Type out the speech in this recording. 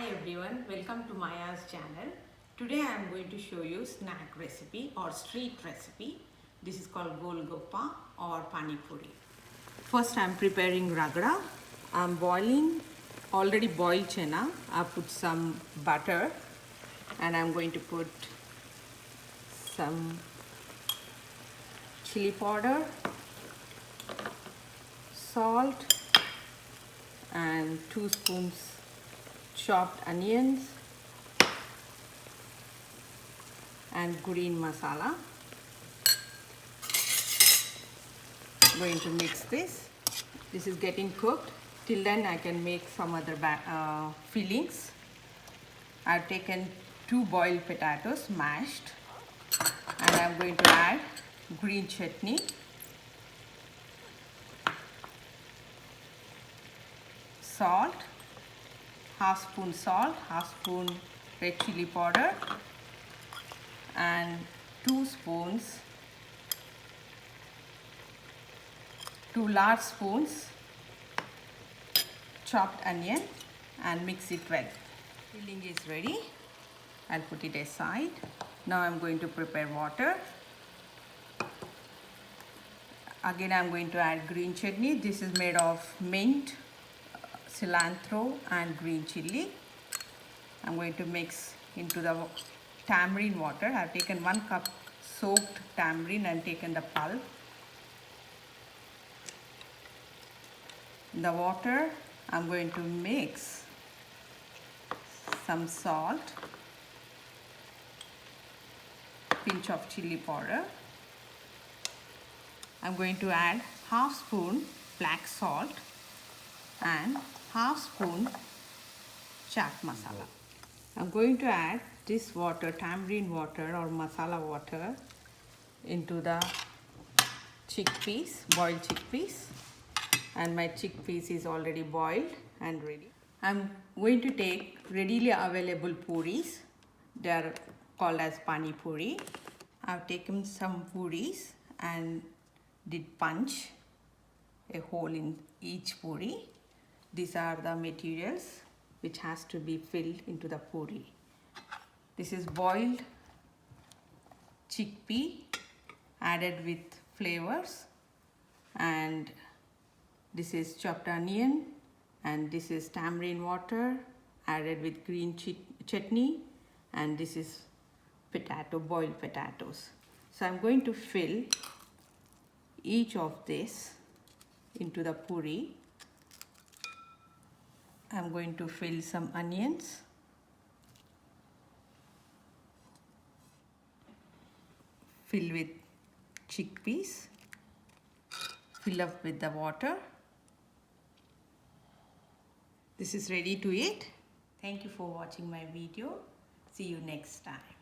Hi everyone, welcome to Maya's channel. Today I am going to show you snack recipe or street recipe. This is called Golgappa or Pani Puri. First I am preparing Ragada. I am boiling already boiled chana. I put some butter and I am going to put some chili powder, salt and 2 spoons chopped onions and green masala. I'm going to mix this. This is getting cooked. Till then I can make some other fillings. I've taken 2 boiled potatoes mashed and I'm going to add green chutney, salt, half spoon salt, half spoon red chili powder and 2 large spoons chopped onion and mix it well. Filling is ready. I'll put it aside. Now I'm going to prepare water. Again I'm going to add green chutney. This is made of mint, cilantro and green chilli. I'm going to mix into the tamarind water. I've taken 1 cup soaked tamarind and taken the pulp. In the water I'm going to mix some salt, pinch of chili powder. I'm going to add half spoon black salt and half spoon chaat masala. I'm going to add this water, tamarind water or masala water, into the chickpeas, boiled chickpeas, and my chickpeas is already boiled and ready. I'm going to take readily available puris. They are called as Pani Puri. I've taken some puris and did punch a hole in each puri. These are the materials which has to be filled into the puri. This is boiled chickpea added with flavors, and this is chopped onion, and this is tamarind water added with green chutney, and this is boiled potatoes. So I'm going to fill each of this into the puri. I'm going to fill some onions, fill with chickpeas, fill up with the water. This is ready to eat. Thank you for watching my video. See you next time.